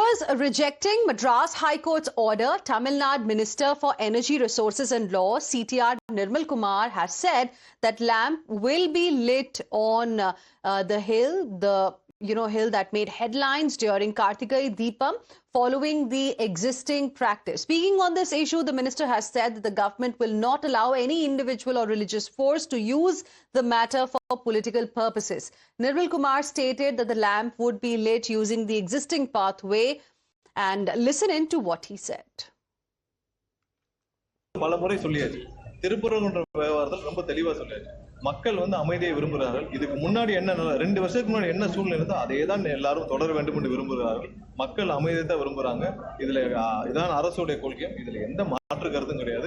Viewers, rejecting Madras High Court's order, Tamil Nadu Minister for Energy Resources and Law, CTR Nirmal Kumar, has said that lamp will be lit on the hill, hill that made headlines during Kartikai Deepam, following the existing practice. Speaking on this issue, the minister has said that the government will not allow any individual or religious force to use the matter for political purposes. Nirmal Kumar stated that the lamp would be lit using the existing pathway, and listen in to what he said. திருப்பரங்குன்ற விவகாரத்தில் ரொம்ப தெளிவா சொல்லியாச்சு. மக்கள் அமைதியை விரும்புகிறார்கள். இதுக்கு முன்னாடி என்ன 2 வருஷத்துக்கு முன்னாடி என்ன சூழ்நிலை இருந்தோ அதே தான் எல்லாரும் தொடர வேண்டும் என்று விரும்புகிறார்கள். மக்கள் அமைதியை தான் விரும்புறாங்க. இதுல இதான் அரசுடைய கொள்கை. இதுல எந்த மாற்று கருத்தும் கிடையாது.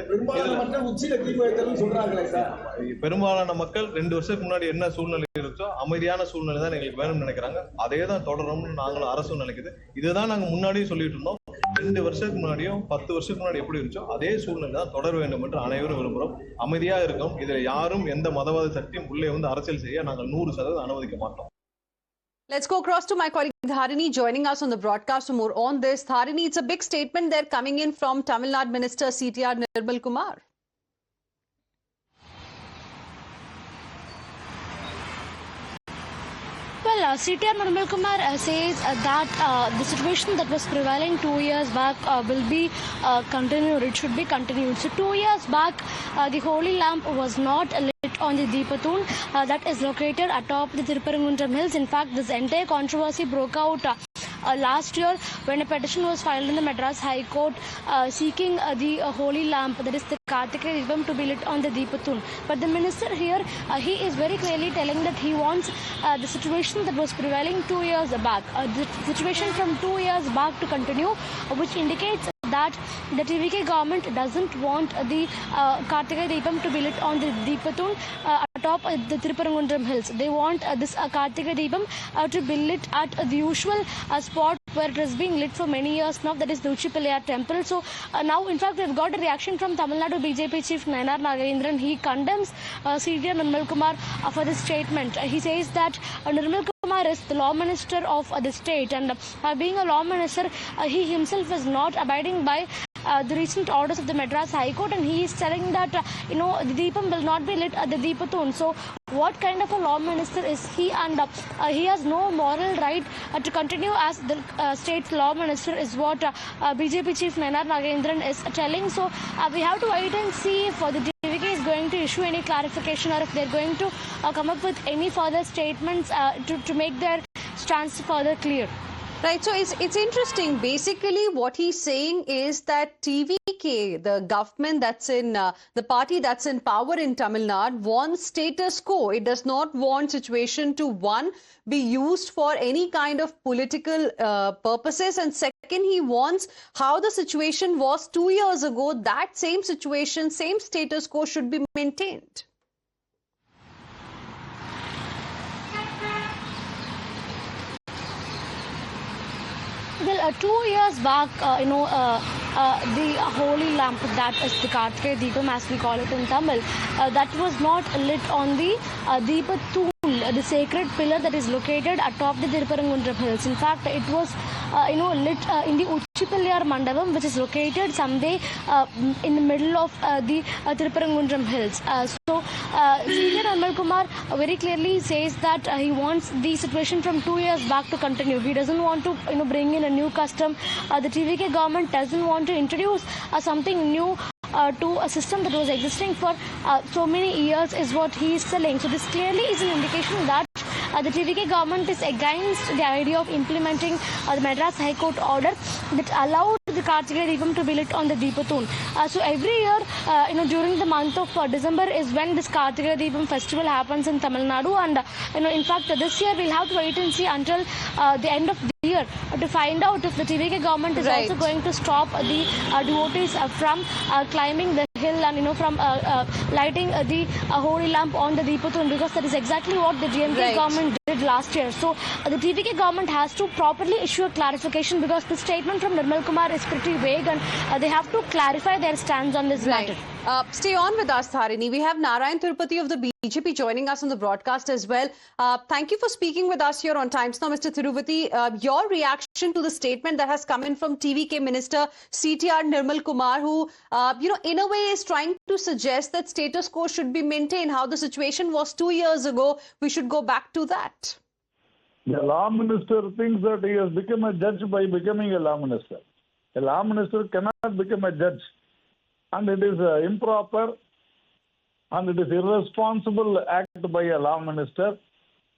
பெரும்பாலான மக்கள் 2 வருஷத்துக்கு முன்னாடி என்ன சூழ்நிலை இருந்தோ அமைதியான சூழ்நிலை தான் எங்களுக்கு வேணும்னு நினைக்கிறாங்க. அதே தான் தொடரணும்னு நாங்களும் அரசும் நினைக்குது. இதுதான் நாங்க முன்னாடியும் சொல்லிட்டு இருந்தோம். 2 வருஷத்துக்கு முன்னாடியும் 10 வருஷத்துக்கு முன்னாடி எப்படி இருந்துச்சோ அதே சூழ்நிலை தான் தொடர வேண்டும் என்று அனைவரும் விரும்புகிறோம். அமைதியா இருக்கும். இதுல யாரும் எந்த மதவாத சக்தியும் உள்ளே அரசியல் செய்ய நாங்கள் 100% அனுமதிக்க மாட்டோம். Let's go across to my colleague Dharini joining us on the broadcast for more on this. Dharini, it's a big statement there coming in from Tamil Nadu Minister CTR Nirmal Kumar. Well, CTR Nirmal Kumar says that the situation that was prevailing 2 years back will be continued. It should be continued. So 2 years back, the holy lamp was not lit on the Deepathoon that is located atop the Tirupparangunram Hills. In fact, this entire controversy broke out last year when a petition was filed in the Madras High Court seeking the holy lamp, that is the Kartikai Deepam, to be lit on the Deepathoon. But the minister here, he is very clearly telling that he wants the situation that was prevailing 2 years back, the situation from 2 years back to continue, which indicates that the TVK government doesn't want the Kartikai Deepam to be lit on the Deepathoon atop the Tirupparangunram Hills. They want this Kartikai Deepam to be lit at the usual spot where it has been lit for many years now, that is the Uchipilayar temple. So now, in fact, we've got a reaction from Tamil Nadu BJP chief Nayanar Nagendran. He condemns CTR Nirmal Kumar for this statement. He says that Nirmal Kumar is the law minister of the state, and being a law minister, he himself is not abiding by the recent orders of the Madras High Court, and he is telling that the Deepam will not be lit at the Deepathoon. So what kind of a law minister is he? And he has no moral right to continue as the state's law minister, is what BJP chief Nayanar Nagendran is telling. So we have to wait and see if the TVK is going to issue any clarification, or if they're going to come up with any further statements to make their stance further clear. Right, so it's interesting. Basically, what he's saying is that TVK, the government that's in, the party that's in power in Tamil Nadu, wants status quo. It does not want situation to, one, be used for any kind of political purposes, and second, he wants how the situation was 2 years ago, that same situation, same status quo should be maintained. Well, 2 years back, the holy lamp, that is the Kartikai Deepam as we call it in Tamil, that was not lit on the Deepathoon, the sacred pillar that is located atop the Tirupparangunram Hills. In fact, it was lit in the Uchipilayar Mandapam, which is located someday in the middle of the Tirupparangunram Hills. So CTR Nirmal Kumar very clearly says that he wants the situation from 2 years back to continue. He doesn't want to bring in a new custom. The TVK government doesn't want to introduce something new to a system that was existing for so many years, is what he is telling. So this clearly is an indication that the TVK government is against the idea of implementing the Madras High Court order that allowed the Kartikai Deepam to be lit on the Deepathoon. So every year, during the month of December is when this Kartikai Deepam festival happens in Tamil Nadu, and in fact, this year we'll have to wait and see until the end of the year to find out if the TVK government is also going to stop the devotees from climbing the hill and from lighting the holy lamp on the Deepathoon, because that is exactly what the DMK government did did last year. So the TVK government has to properly issue a clarification, because the statement from Nirmal Kumar is pretty vague, and they have to clarify their stance on this matter. Stay on with us, Dharini. We have Narayan Tirupati of the BJP joining us on the broadcast as well. Thank you for speaking with us here on Times Now, Mr. Tirupati. Your reaction to the statement that has come in from TVK Minister CTR Nirmal Kumar, who, in a way is trying to suggest that status quo should be maintained. How the situation was 2 years ago, we should go back to that. The law minister thinks that he has become a judge by becoming a law minister. A law minister cannot become a judge. And it is improper and it is irresponsible act by a law minister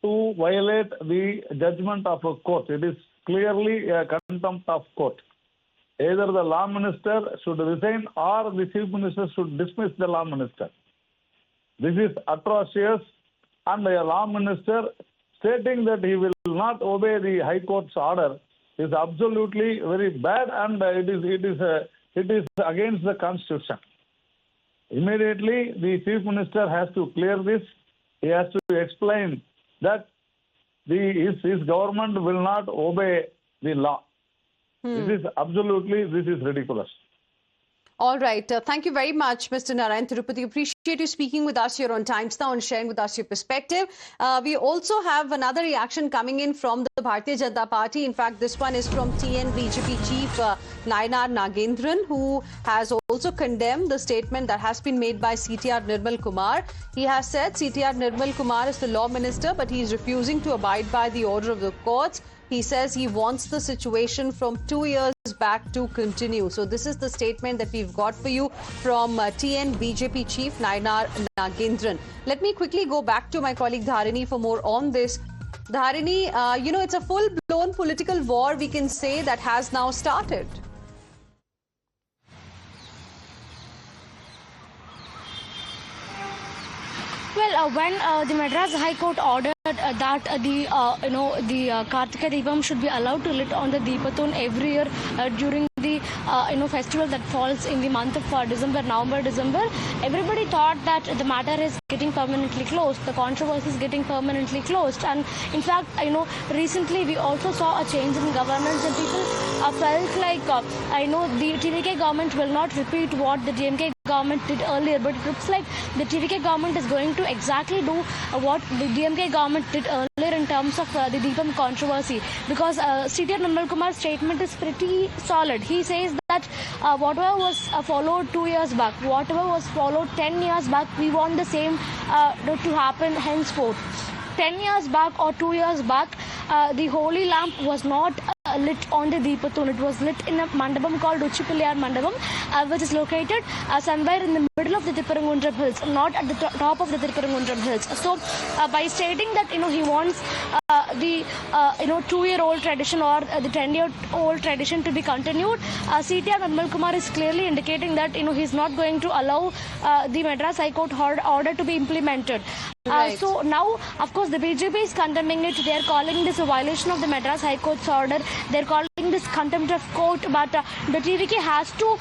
to violate the judgment of a court. It is clearly a contempt of court. Either the law minister should resign or the chief minister should dismiss the law minister. This is atrocious, and a law minister stating that he will not obey the High Court's order is absolutely very bad, and it is against the Constitution. Immediately, the Chief Minister has to clear this. He has to explain that his government will not obey the law. This is ridiculous. All right. Thank you very much, Mr. Narayan Tirupati. Appreciate you speaking with us here on Times Now and sharing with us your perspective. We also have another reaction coming in from the Bharatiya Janata Party. In fact, this one is from TN BJP Chief Nayanar Nagendran, who has also condemned the statement that has been made by CTR Nirmal Kumar. He has said CTR Nirmal Kumar is the law minister, but he is refusing to abide by the order of the courts. He says he wants the situation from 2 years back to continue. So this is the statement that we've got for you from TN BJP Chief Nayanar Nagendran. Let me quickly go back to my colleague Dharini for more on this. Dharini, it's a full-blown political war, we can say, that has now started. Well, when the Madras High Court ordered that the Kartika Deepam should be allowed to lit on the Deepathon every year during the festival that falls in the month of November, December, everybody thought that the matter is getting permanently closed. The controversy is getting permanently closed. And in fact, recently we also saw a change in governance, and people felt like the TVK government will not repeat what the DMK government did earlier, but it looks like the TVK government is going to exactly do what the DMK government did earlier in terms of the Deepam controversy, because CTR Nirmal Kumar's statement is pretty solid. He says that whatever was followed 2 years back, whatever was followed 10 years back, we want the same to happen henceforth. 10 years back or 2 years back, the holy lamp was not lit on the Deepathon. It was lit in a mandapam called Uchipilliyar Mandapam, which is located somewhere in the middle of the Thirupparangundram Hills, not at the top of the Thirupparangundram Hills. So, by stating that he wants the 2-year-old tradition or the 10-year-old tradition to be continued, CTR Nirmal Kumar is clearly indicating that he's not going to allow the Madras High Court order to be implemented. Right. So now, of course, the BJP is condemning it. They are calling this a violation of the Madras High Court's order. They are calling this contempt of court. But the TVK has to,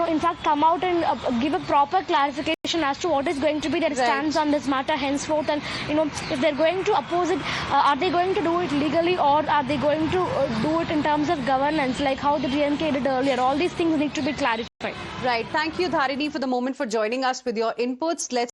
in fact, come out and give a proper clarification as to what is going to be their stance on this matter henceforth. And if they're going to oppose it, are they going to do it legally, or are they going to do it in terms of governance, like how the DMK did earlier? All these things need to be clarified. Right. Thank you, Dharini, for the moment for joining us with your inputs. Let's